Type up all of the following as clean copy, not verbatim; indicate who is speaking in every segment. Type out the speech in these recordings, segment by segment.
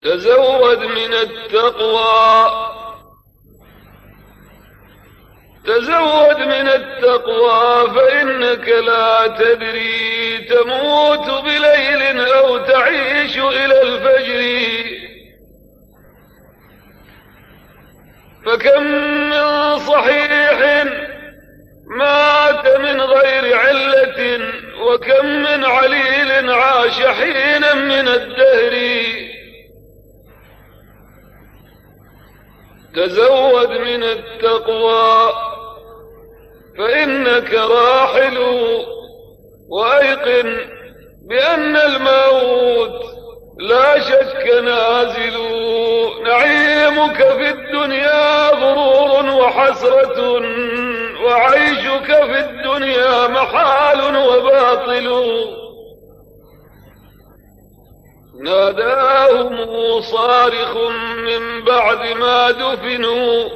Speaker 1: تزود من التقوى، تزود من التقوى فإنك لا تدري تموت بليل أو تعيش إلى الفجر. فكم من صحيح مات من غير علة، وكم من عليل عاش حينا من الدهر. تزود من التقوى فإنك راحل، وأيقن بأن الموت لا شك نازل. نعيمك في الدنيا غرور وحسرة، وعيشك في الدنيا محال وباطل. ناداهم صارخ من بعد ما دفنوا،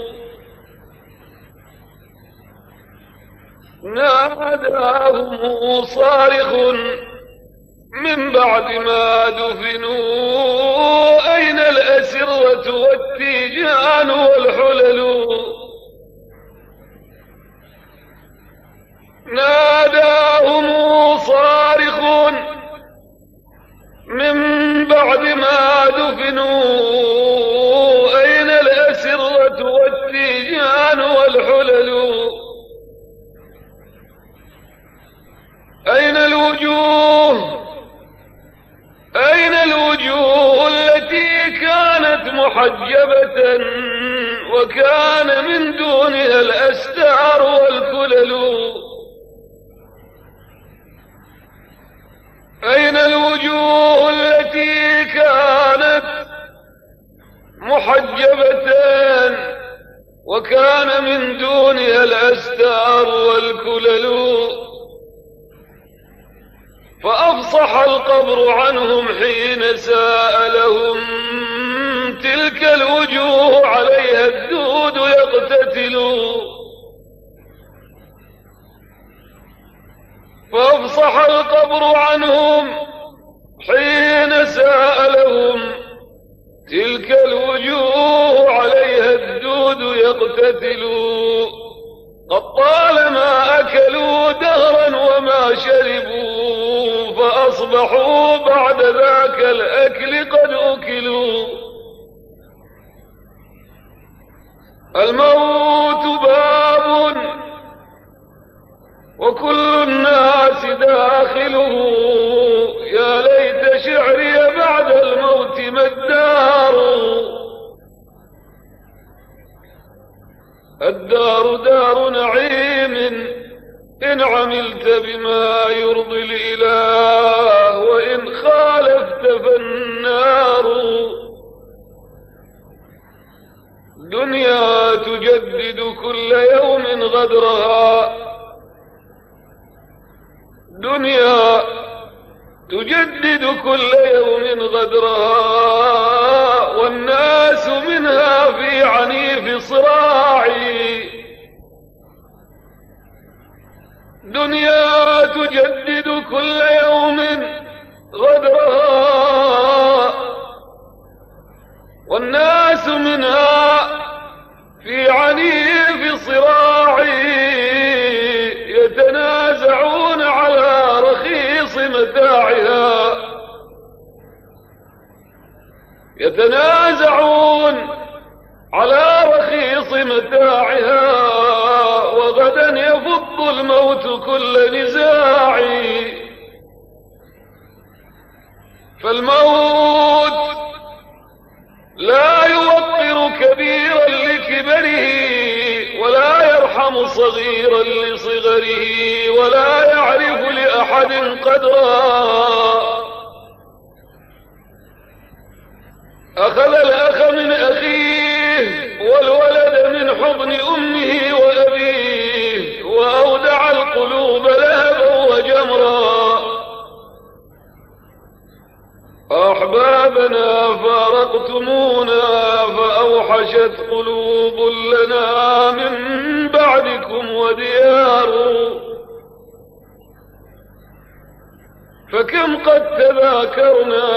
Speaker 1: ناداهم صارخ من بعد ما دفنوا، أين الأسرة والتيجان والحلل. ناداهم صارخ من بعد ما دفنوا، أين الأسرة والتيجان والحلل. أين الوجوه، أين الوجوه التي كانت محجبة وكان من دونها الأستار والكلل. أين الوجوه التي كانت محجبة وكان من دونها الأستار والكلل. فأفصح القبر عنهم حين سألهم، تلك الوجوه عليها الدود يقتتل. فأفصح القبر عنهم حين سألهم، تلك الوجوه عليها الدود يقتتل. قد طالما أكلوا دهرا وما شربوا، فأصبحوا بعد ذاك الأكل قد أكلوا. الموت باب وكل الناس داخله، يا ليت شعري بعد الموت ما الدار. الدار دار نعيم إن عملت بما يرضي الإله، وإن خالفت فالنار. دنيا تجدد كل يوم غدرها، دنيا تجدد كل يوم غدرها، والناس منها في عنيف صراع. دنيا تجدد كل يوم غدرها، والناس منها في عنيف صراع. يتنازعون على رخيص متاعها، يتنازعون على رخيص متاعها، وغدا يفض الموت كل نزاع. فالموت لا يوقر كبيرا لكبره، ولا يرحم صغيرا لصغره، ولا يعرف لأحد قدرا. أخذ الأخ من أخيه، والولد من حضن أمه وأبيه، وأودع القلوب لهبا وجمرا. أحبابنا فارقتمونا، فأوحشت قلوب لنا من بعدكم وديار. فكم قد تذاكرنا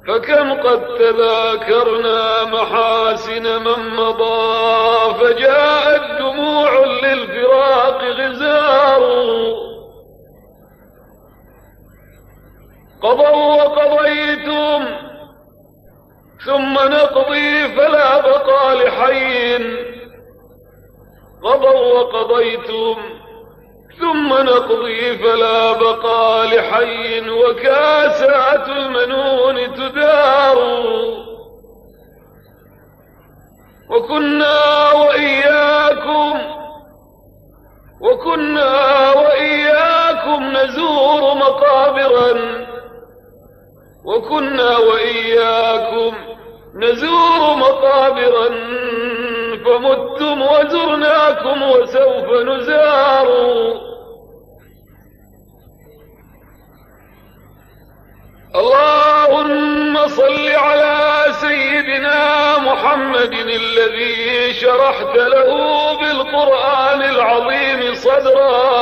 Speaker 1: فكم قد تذاكرنا محاسن من مضى، فجاءت دموع للفراق غزار. قضوا وقضيتم ثم نقضي فلا بقى لحي، قضوا وقضيتم ثم نقضي فلا بقى لحي، وكاسات المنون تدار. وكنا وإياكم نزور مقابرا، وكنا وإياكم نزور مقابرا، فمتم وزرناكم وسوف نزار. اللهم صل على سيدنا محمد الذي شرحت له بالقرآن العظيم صدرا،